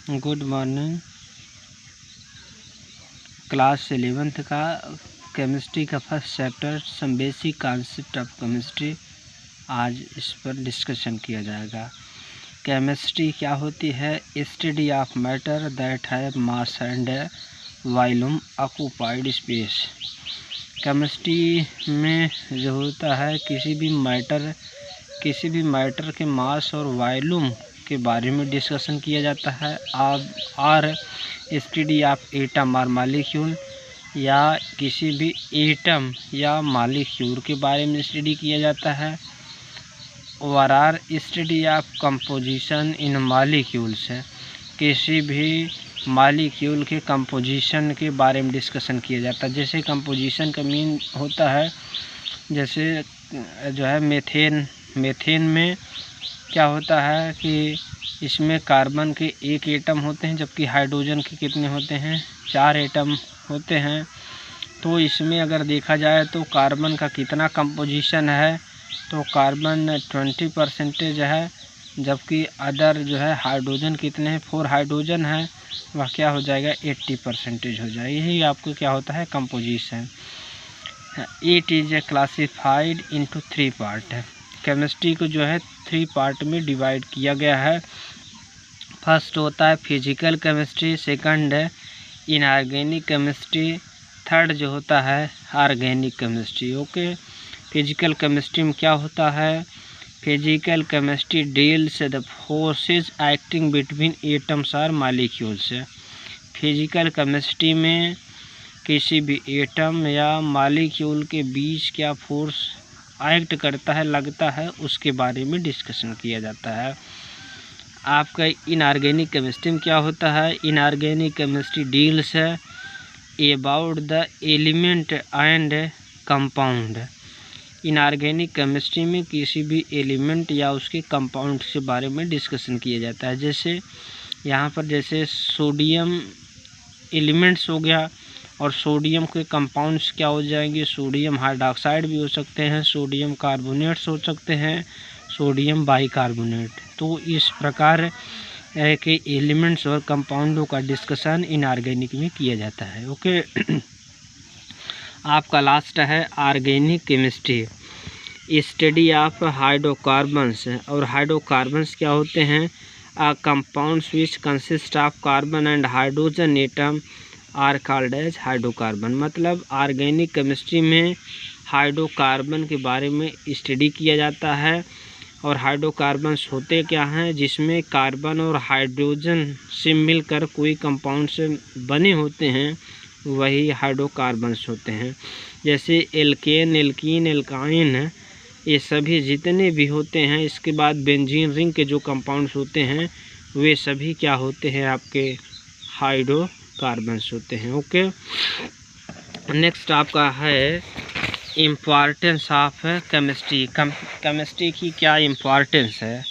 Good morning. Class 11th का chemistry का first chapter some basic concept of chemistry, आज इस पर डिस्कशन किया जाएगा। केमिस्ट्री क्या होती है? Study of matter that have mass and volume occupied space. Chemistry में जो होता है किसी भी मैटर के मास और वॉल्यूम के बारे में डिस्कशन किया जाता है। और स्टडी ऑफ एटम और मॉलिक्यूल, या किसी भी एटम या मॉलिक्यूल के बारे में स्टडी किया जाता है। और study of composition in molecules, किसी भी मॉलिक्यूल के कंपोजिशन के बारे में डिस्कशन किया जाता है। जैसे कंपोजिशन का मीन होता है, जैसे जो है मीथेन में क्या होता है कि इसमें कार्बन के 1 एटम होते हैं, जबकि हाइड्रोजन के कितने होते हैं? 4 एटम होते हैं। तो इसमें अगर देखा जाए तो कार्बन का कितना कंपोजिशन है, तो कार्बन 20% है, जबकि अदर जो है हाइड्रोजन कितने हैं? 4 हाइड्रोजन है, वह क्या हो जाएगा? 80% हो जाएगा। यही आपको क्या होता है? Composition. It is classified into 3 part है। केमिस्ट्री को जो है 3 पार्ट में डिवाइड किया गया है। फर्स्ट होता है फिजिकल केमिस्ट्री, सेकंड है इनऑर्गेनिक केमिस्ट्री, थर्ड जो होता है organic chemistry. Okay, physical chemistry में क्या होता है? Physical chemistry deals the forces acting between atoms और मॉलिक्यूल्स। फिजिकल केमिस्ट्री में किसी भी एटम या मॉलिक्यूल के बीच क्या फोर्स एक्ट करता है, लगता है, उसके बारे में डिस्कशन किया जाता है। आपका इनऑर्गेनिक केमिस्ट्री में क्या होता है? Inorganic chemistry deals about the element and compound. Inorganic chemistry में किसी भी एलिमेंट या उसके कंपाउंड के बारे में डिस्कशन किया जाता है। जैसे यहाँ पर जैसे सोडियम एलिमेंट्स हो गया, और सोडियम के कंपाउंड्स क्या हो जाएंगे? सोडियम हाइड्रोक्साइड भी हो सकते हैं, सोडियम कार्बोनेट्स हो सकते हैं, सोडियम बाइकार्बोनेट। तो इस प्रकार के एलिमेंट्स और कंपाउंडों का डिस्कशन इनऑर्गेनिक में किया जाता है। ओके, आपका लास्ट है organic chemistry, study of hydrocarbons. और हाइड्रोकार्बन्स क्या होते हैं? Compounds which consist of carbon and hydrogen atom are called as hydrocarbon. मतलब ऑर्गेनिक केमिस्ट्री में हाइड्रोकार्बन के बारे में स्टडी किया जाता है। और हाइड्रोकार्बन्स होते क्या हैं? जिसमें कार्बन और हाइड्रोजन से मिलकर कोई कंपाउंड से बने होते हैं, वही हाइड्रोकार्बन्स होते हैं। जैसे एल्केन, एल्कीन, एल्काइन, ये सभी जितने भी होते हैं। इसके बाद बेंजीन रिंग के जो कंपाउंड्स होते हैं, वे सभी क्या होते हैं? आपके हाइड्रोकार्बन्स होते हैं। ओके, नेक्स्ट आपका है इम्पॉर्टेंस ऑफ केमिस्ट्री। केमिस्ट्री की क्या इम्पॉर्टेंस है?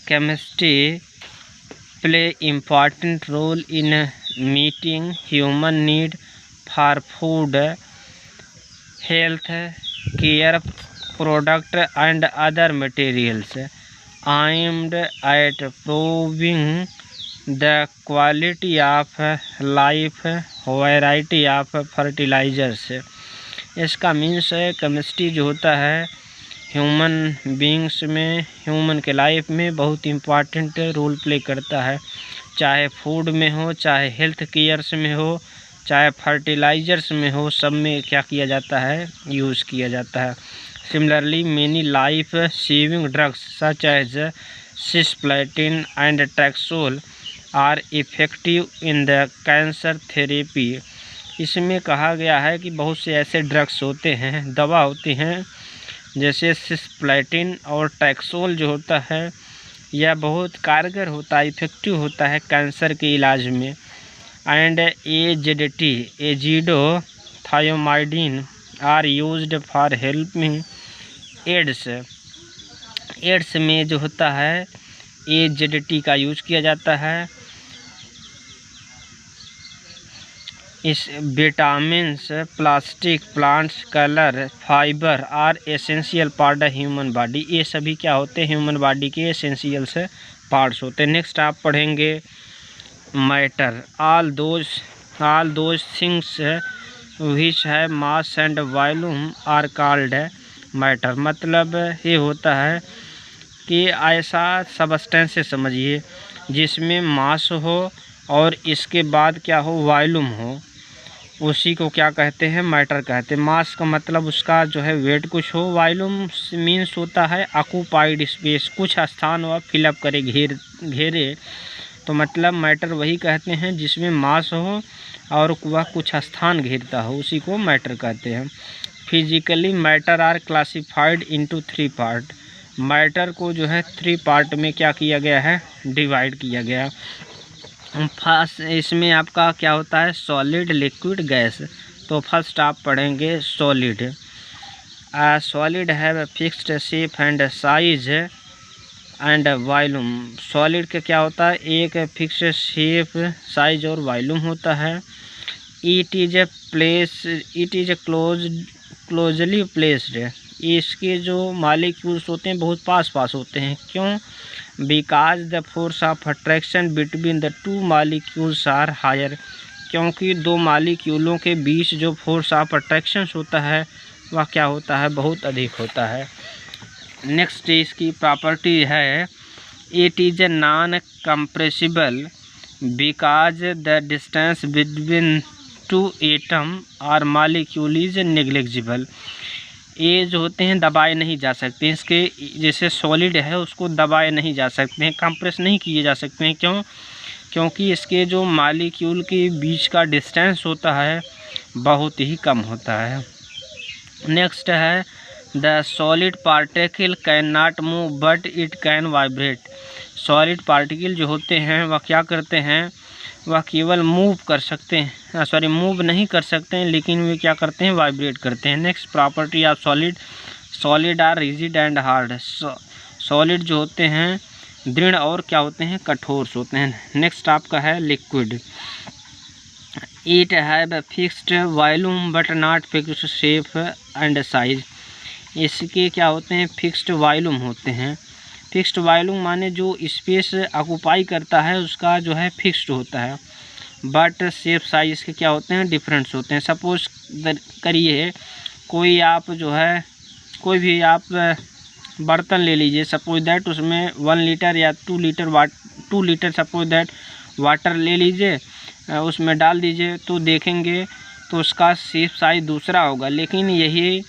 Chemistry play important role in meeting human need for food, health care product and other materials, aimed at proving the quality of life, variety of fertilizers। इसका means है chemistry जो होता है human beings में, human के life में बहुत important role play करता है। चाहे फूड में हो, चाहे हेल्थ केयर्स में हो, चाहे फर्टिलाइजर्स में हो, सब में क्या किया जाता है? यूज़ किया जाता है। Similarly many life saving drugs such as cisplatin and taxol are effective in the cancer therapy. इसमें कहा गया है कि बहुत से ऐसे ड्रग्स होते हैं, दवा होती हैं, जैसे सिस्प्लेटिन और टैक्सोल जो होता है, यह बहुत कारगर होता है, इफ़ेक्टिव होता है कैंसर के इलाज में। And AZT, azidothymidine are used for helping AIDS. AIDS में जो होता है एजेडिटी का यूज़ किया जाता है। इस vitamins, plastic, plants, colour, fibre are essential part of human body. ये सभी क्या होते हैं? ह्यूमन बॉडी के एसेंशियल पार्ट्स होते हैं। नेक्स्ट आप पढ़ेंगे matter, all those things which है mass and volume are called matter. मतलब ये होता है कि ऐसा सब्सटेंस से समझिए जिसमें मास हो और इसके बाद क्या हो, वॉल्यूम हो, उसी को क्या कहते हैं, मैटर कहते हैं। मास का मतलब उसका जो है वेट कुछ हो, वॉल्यूम मीन्स होता है ऑक्यूपाइड स्पेस, कुछ स्थान वह फिलअप करे, घेरे। तो मतलब मैटर वही कहते हैं जिसमें मास हो और वह कुछ स्थान घेरता हो, उसी को मैटर कहते हैं। Physically matter are classified into 3 part. Matter को जो है 3 पार्ट में क्या किया गया है, डिवाइड किया गया। फर्स्ट इसमें आपका क्या होता है, सॉलिड, लिक्विड, गैस। तो फर्स्ट आप पढ़ेंगे सॉलिड। सॉलिड है fixed shape and size and volume. Solid का क्या होता है, एक फिक्स्ड शेप, साइज और वॉल्यूम होता है। It is closely placed. इसके जो मॉलिक्यूल्स होते हैं बहुत पास होते हैं। क्यों? Because the force of attraction between the 2 molecules are higher. क्योंकि 2 मॉलिक्यूलों के बीच जो फोर्स ऑफ अट्रैक्शन होता है वह क्या होता है, बहुत अधिक होता है। नेक्स्ट इसकी प्रॉपर्टी है, it is non compressible because the distance between 2 atom और मॉलिक्यूल इज नेग्लिजिबल। ये जो होते हैं दबाए नहीं जा सकते, इसके जैसे सॉलिड है उसको दबाए नहीं जा सकते हैं, कंप्रेस नहीं किए जा सकते हैं। क्यों? क्योंकि इसके जो मॉलिक्यूल के बीच का डिस्टेंस होता है बहुत ही कम होता है। नेक्स्ट है, the solid particle can not move but it can vibrate. Solid particle जो होते हैं वह क्या करते हैं, वह केवल मूव कर सकते हैं, मूव नहीं कर सकते हैं, लेकिन वे क्या करते हैं, वाइब्रेट करते हैं। Next property of solid are rigid and hard. Solid जो होते हैं दृढ़ और क्या होते हैं, कठोर होते हैं। नेक्स्ट आपका है liquid. It have fixed volume but not fixed shape and size. इसके क्या होते हैं, फिक्स्ड वॉल्यूम होते हैं। फिक्स्ड वॉल्यूम माने जो स्पेस ऑक्यूपाई करता है उसका जो है फिक्स्ड होता है, बट शेप साइज के क्या होते हैं, डिफरेंट्स होते हैं। सपोज करिए कोई आप जो है कोई भी आप बर्तन ले लीजिए, सपोज दैट उसमें 1 लीटर या 2 लीटर सपोज दैट वाटर ले लीजिए, उसमें डाल दीजिए, तो देखेंगे तो उसका शेप साइज दूसरा होगा। लेकिन यही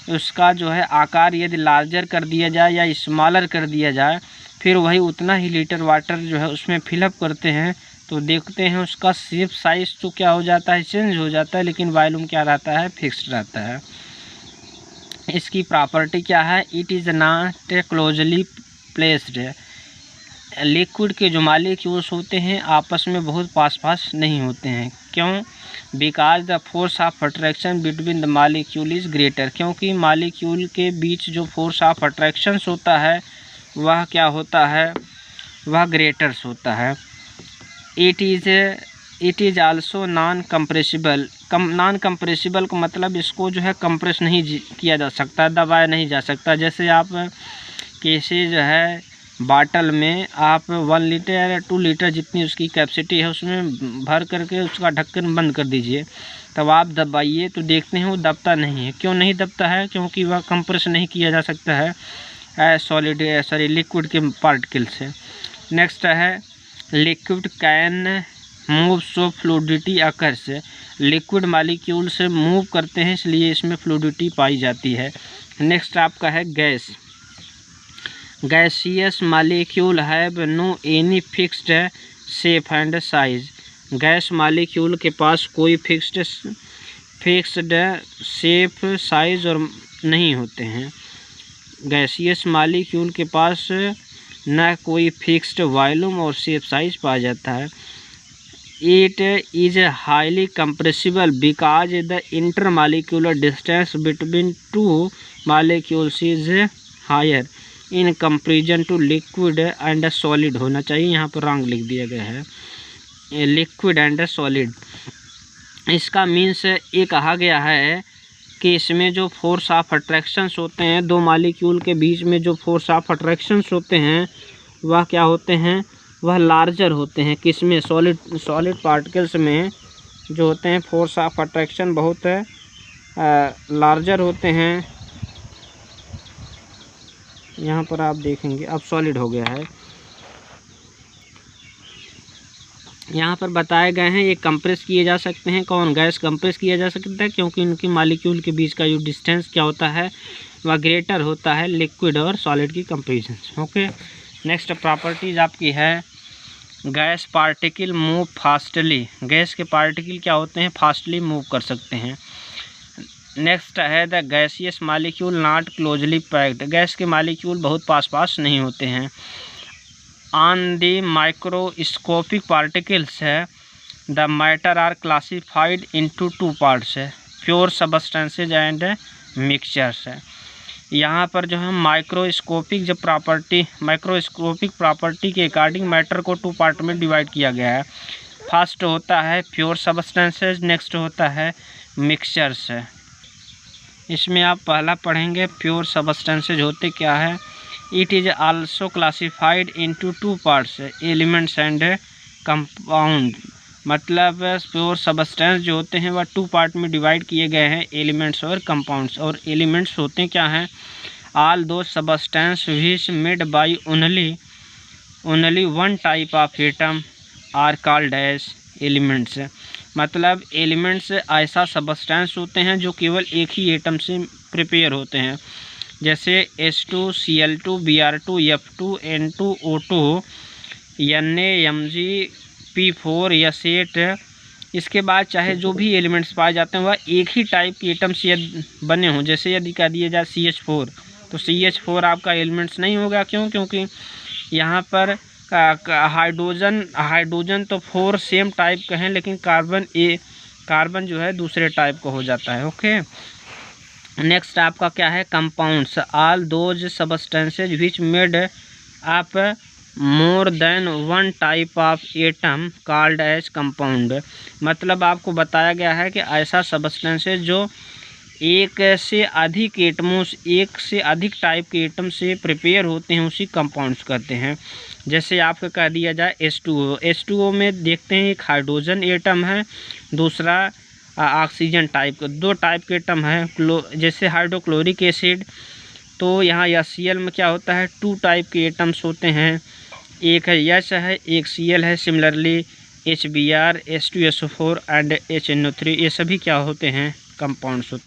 उसका जो है आकार यदि लार्जर कर दिया जाए या स्मॉलर कर दिया जाए, फिर वही उतना ही लीटर वाटर जो है उसमें फिलअप करते हैं, तो देखते हैं उसका शेप साइज तो क्या हो जाता है, चेंज हो जाता है, लेकिन वॉल्यूम क्या रहता है, फिक्स्ड रहता है। इसकी प्रॉपर्टी क्या है, it is not closely placed. Liquid के जो मॉलिक्यूल्स होते हैं आपस में बहुत पास नहीं होते हैं। क्यों? Because the force of attraction between the molecule is greater. क्योंकि मॉलिक्यूल के बीच जो फोर्स ऑफ अट्रैक्शन होता है वह क्या होता है, वह ग्रेटर्स होता है। It is also known compressible. Non compressible का मतलब इसको जो है कंप्रेस नहीं किया जा सकता, दबाया नहीं जा सकता। जैसे आप कैसे जो है बाटल में आप 1 लीटर या 2 लीटर जितनी उसकी कैपेसिटी है उसमें भर करके उसका ढक्कन बंद कर दीजिए, तब आप दबाइए तो देखते हैं वो दबता नहीं है। क्यों नहीं दबता है? क्योंकि वह कंप्रेस नहीं किया जा सकता है लिक्विड के पार्टिकल से। नेक्स्ट है, liquid can move so fluidity occurs. Liquid molecule से मूव करते हैं इसलिए इसमें फ्लूइडिटी पाई जाती है। नेक्स्ट आपका है gas. Gaseous molecule have no any fixed shape and size. Gas molecule के पास कोई फिक्स्ड शेप, साइज और नहीं होते हैं। गैसियस मॉलिक्यूल के पास न कोई फिक्स्ड वॉल्यूम और शेप साइज पाया जाता है। It is highly compressible because the intermolecular distance between 2 molecules is higher in comparison to liquid and solid होना चाहिए, यहाँ पर रॉन्ग लिख दिया गया है, लिक्विड एंड सॉलिड। इसका मीन्स ये कहा गया है कि इसमें जो फोर्स ऑफ अट्रैक्शंस होते हैं, 2 मॉलिक्यूल के बीच में जो फोर्स ऑफ अट्रैक्शंस होते हैं वह क्या होते हैं, वह लार्जर होते हैं। किसमें? सॉलिड पार्टिकल्स में जो होते हैं फोर्स ऑफ अट्रैक्शन बहुत लार्जर होते हैं। यहाँ पर आप देखेंगे अब सॉलिड हो गया है। यहाँ पर बताए गए हैं ये कंप्रेस किए जा सकते हैं। कौन? गैस कंप्रेस किया जा सकता है क्योंकि उनकी मॉलिक्यूल के बीच का जो डिस्टेंस क्या होता है वह ग्रेटर होता है लिक्विड और सॉलिड की कंपेरिजन। ओके, नेक्स्ट प्रॉपर्टीज आपकी है gas particle move fastly. Gas के पार्टिकल क्या होते हैं? फास्टली मूव कर सकते हैं। नेक्स्ट है the gaseous molecule not closely packed. Gas के मॉलिक्यूल बहुत पास नहीं होते हैं। ऑन द माइक्रोस्कोपिक पार्टिकल्स है the matter are classified into 2 parts है, प्योर सब्सटेंसेज एंड मिक्सचर्स है। यहाँ पर जो है माइक्रोस्कोपिक प्रॉपर्टी के अकॉर्डिंग मैटर को 2 पार्ट में डिवाइड किया गया है। फर्स्ट होता है प्योर सब्सटेंसेज, नेक्स्ट होता है मिक्सचर्स है। इसमें आप पहला पढ़ेंगे प्योर सब्सटेंसेज होते क्या है। It is also classified into 2 parts elements and compound. मतलब प्योर सब्सटेंस जो होते हैं वह 2 पार्ट में डिवाइड किए गए हैं, एलिमेंट्स और कंपाउंड्स। और एलिमेंट्स होते क्या हैं? ऑल दो substance which made by only 1 type of atom are called as elements. मतलब एलिमेंट्स ऐसा सब्सटेंस होते हैं जो केवल एक ही एटम से प्रिपेयर होते हैं, जैसे H2 Cl2 Br2 F2 N2 O2 Na Mg P4 S8। इसके बाद चाहे जो भी एलिमेंट्स पाए जाते हैं वह एक ही टाइप के एटम से बने हों। जैसे यदि कह दिया जाए CH4 तो CH4 आपका एलिमेंट्स नहीं होगा। क्यों? क्योंकि यहाँ पर हाइड्रोजन तो 4 सेम टाइप के हैं, लेकिन कार्बन जो है दूसरे टाइप का हो जाता है। ओके, नेक्स्ट आपका क्या है? Compounds. All those substances which made up more than 1 type of atom called as compound. मतलब आपको बताया गया है कि ऐसा सब्सटेंसेज जो एक से अधिक टाइप के एटम से प्रिपेयर होते हैं उसी कंपाउंड्स कहते हैं। जैसे आपको कह दिया जाए H2O में देखते हैं एक हाइड्रोजन एटम है, दूसरा ऑक्सीजन टाइप का। 2 टाइप के एटम है। जैसे हाइड्रोक्लोरिक एसिड तो यहाँ HCl में क्या होता है? 2 टाइप के एटम्स होते हैं, एक है H है, एक Cl है। Similarly HBr H2SO4 and HNO3 ये सभी क्या होते हैं? कंपाउंड्स होते हैं।